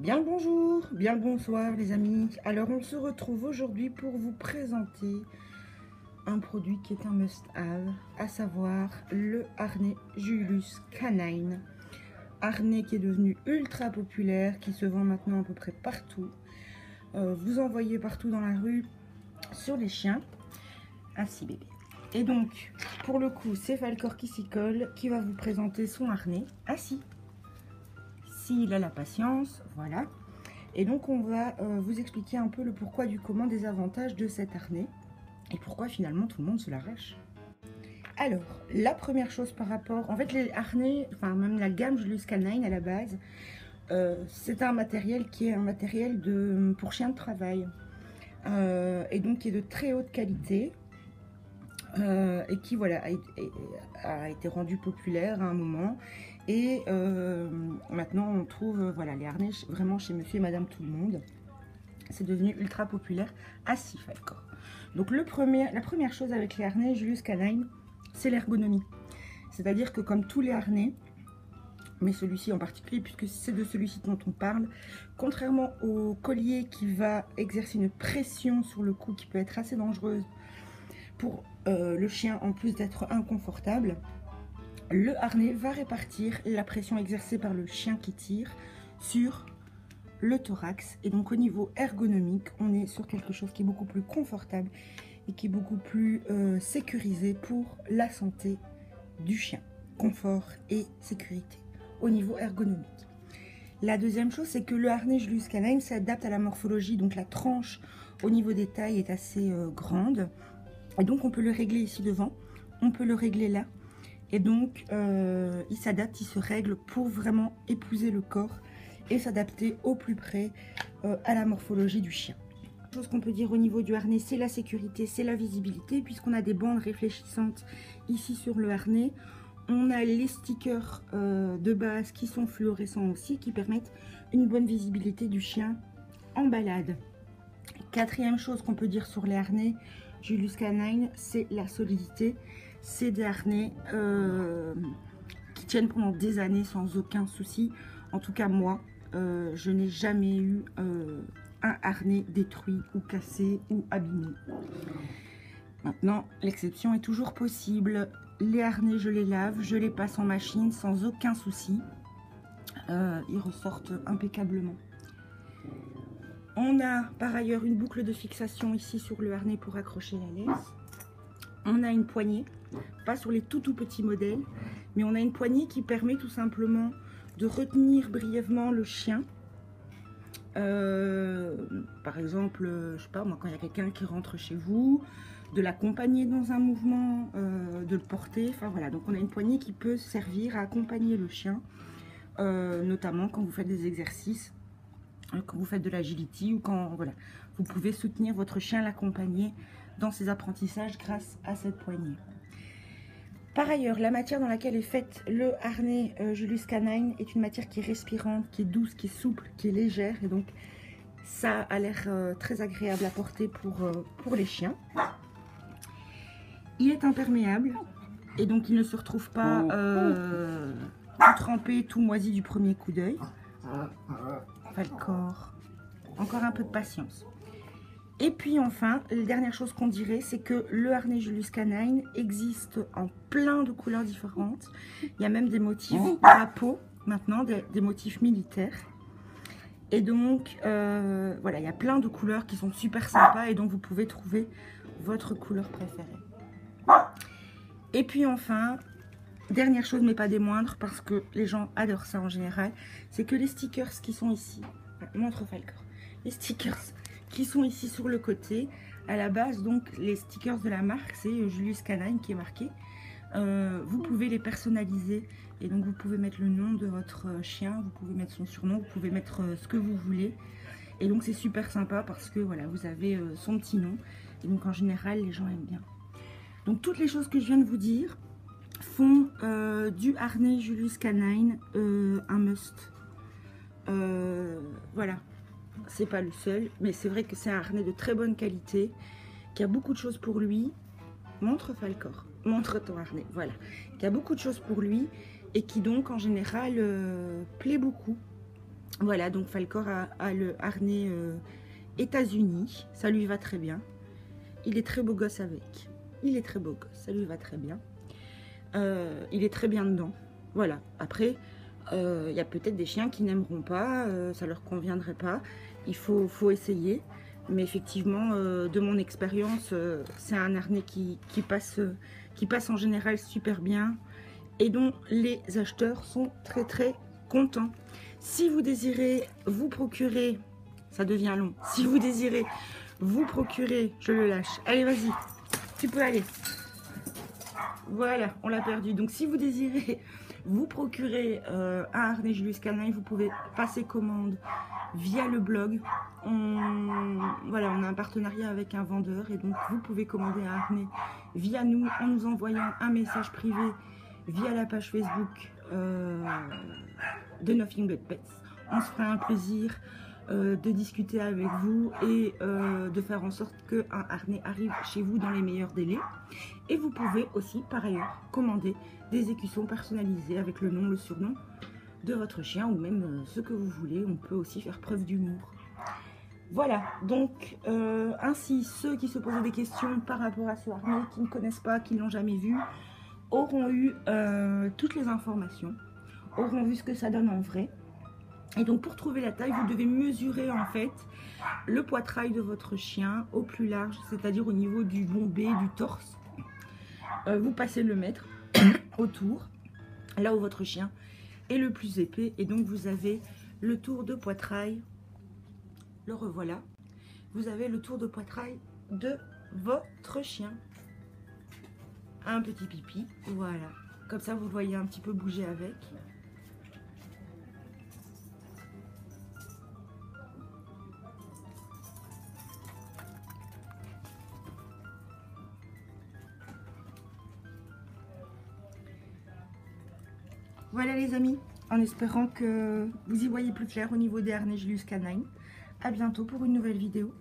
Bien le bonjour, bien le bonsoir les amis. Alors on se retrouve aujourd'hui pour vous présenter un produit qui est un must-have, à savoir le harnais Julius Canine. Harnais qui est devenu ultra populaire, qui se vend maintenant à peu près partout. Vous en voyez partout dans la rue sur les chiens. Ainsi bébé. Et donc, pour le coup, c'est Falcor qui s'y colle, qui va vous présenter son harnais. Assis. S'il a la patience, voilà. Et donc on va vous expliquer un peu le pourquoi du comment des avantages de cet harnais et pourquoi finalement tout le monde se l'arrache. Alors, la première chose par rapport, en fait les harnais, enfin même la gamme Julius Canine à la base, c'est un matériel qui est un matériel pour chiens de travail et donc qui est de très haute qualité. Et qui voilà a été rendu populaire à un moment et maintenant on trouve voilà les harnais vraiment chez monsieur et madame tout le monde. C'est devenu ultra populaire à Falcor. Donc la première chose avec les harnais Julius Canine, c'est l'ergonomie. C'est-à-dire que comme tous les harnais, mais celui-ci en particulier, puisque c'est de celui-ci dont on parle, contrairement au collier qui va exercer une pression sur le cou qui peut être assez dangereuse pour le chien, en plus d'être inconfortable, le harnais va répartir la pression exercée par le chien qui tire sur le thorax. Et donc au niveau ergonomique, on est sur quelque chose qui est beaucoup plus confortable et qui est beaucoup plus sécurisé pour la santé du chien. Confort et sécurité au niveau ergonomique. La deuxième chose, c'est que le harnais Julius Canine s'adapte à la morphologie, donc la tranche au niveau des tailles est assez grande. Et donc on peut le régler ici devant, on peut le régler là. Et donc il s'adapte, il se règle pour vraiment épouser le corps et s'adapter au plus près à la morphologie du chien. La chose qu'on peut dire au niveau du harnais, c'est la sécurité, c'est la visibilité, puisqu'on a des bandes réfléchissantes ici sur le harnais. On a les stickers de base qui sont fluorescents aussi, qui permettent une bonne visibilité du chien en balade. Quatrième chose qu'on peut dire sur les harnais Julius Canine, c'est la solidité. C'est des harnais qui tiennent pendant des années sans aucun souci. En tout cas, moi, je n'ai jamais eu un harnais détruit ou cassé ou abîmé. Maintenant, l'exception est toujours possible. Les harnais, je les lave, je les passe en machine sans aucun souci. Ils ressortent impeccablement. On a par ailleurs une boucle de fixation ici sur le harnais pour accrocher la laisse. On a une poignée, pas sur les tout petits modèles, mais on a une poignée qui permet tout simplement de retenir brièvement le chien. Par exemple, je sais pas moi, quand il y a quelqu'un qui rentre chez vous, de l'accompagner dans un mouvement, de le porter, enfin voilà. Donc on a une poignée qui peut servir à accompagner le chien, notamment quand vous faites des exercices, quand vous faites de l'agility ou quand voilà, vous pouvez soutenir votre chien, l'accompagner dans ses apprentissages grâce à cette poignée. Par ailleurs, la matière dans laquelle est faite le harnais Julius Canine est une matière qui est respirante, qui est douce, qui est souple, qui est légère, et donc ça a l'air très agréable à porter pour les chiens. Il est imperméable et donc il ne se retrouve pas tout trempé, tout moisi du premier coup d'œil. Falcor, encore un peu de patience. Et puis enfin, la dernière chose qu'on dirait, c'est que le harnais Julius Canine existe en plein de couleurs différentes. Il y a même des motifs drapeaux maintenant, des motifs militaires. Et donc, voilà, il y a plein de couleurs qui sont super sympas et donc vous pouvez trouver votre couleur préférée. Et puis enfin, dernière chose mais pas des moindres, parce que les gens adorent ça en général, c'est que les stickers qui sont ici, montre Falcor, les stickers qui sont ici sur le côté, à la base donc les stickers de la marque, c'est Julius Canine qui est marqué. Vous pouvez les personnaliser et donc vous pouvez mettre le nom de votre chien, vous pouvez mettre son surnom, vous pouvez mettre ce que vous voulez. Et donc c'est super sympa parce que voilà, vous avez son petit nom et donc en général les gens aiment bien. Donc toutes les choses que je viens de vous dire font du harnais Julius Canine un must. Voilà, c'est pas le seul, mais c'est vrai que c'est un harnais de très bonne qualité, qui a beaucoup de choses pour lui. Montre Falcor, montre ton harnais, voilà. Qui a beaucoup de choses pour lui et qui donc en général plaît beaucoup. Voilà, donc Falkor a le harnais États-Unis. Ça lui va très bien. Il est très beau gosse avec. Il est très beau gosse, ça lui va très bien. Il est très bien dedans. Voilà, après, il y a peut-être des chiens qui n'aimeront pas, ça leur conviendrait pas. Il faut essayer. Mais effectivement, de mon expérience, c'est un harnais qui passe en général super bien et dont les acheteurs sont très très contents. Si vous désirez vous procurer, ça devient long, si vous désirez vous procurer, je le lâche, allez vas-y, tu peux aller. Voilà, on l'a perdu. Donc si vous désirez vous procurer un harnais Julius Canine, vous pouvez passer commande via le blog. Voilà, on a un partenariat avec un vendeur et donc vous pouvez commander un harnais via nous en nous envoyant un message privé via la page Facebook de Nothing But Pets. On se fera un plaisir de discuter avec vous et de faire en sorte qu'un harnais arrive chez vous dans les meilleurs délais. Et vous pouvez aussi par ailleurs commander des écussons personnalisés avec le nom, le surnom de votre chien ou même ce que vous voulez. On peut aussi faire preuve d'humour. Voilà, donc ainsi ceux qui se posaient des questions par rapport à ce harnais, qui ne connaissent pas, qui ne l'ont jamais vu, auront eu toutes les informations, auront vu ce que ça donne en vrai. Et donc pour trouver la taille, vous devez mesurer en fait le poitrail de votre chien au plus large, c'est-à-dire au niveau du bombé, du torse. Vous passez le mètre autour, là où votre chien est le plus épais. Et donc vous avez le tour de poitrail, le revoilà. Vous avez le tour de poitrail de votre chien. Un petit pipi, voilà. Comme ça vous le voyez un petit peu bouger avec. Voilà les amis, en espérant que vous y voyez plus clair au niveau des harnais Julius Canine. À bientôt pour une nouvelle vidéo.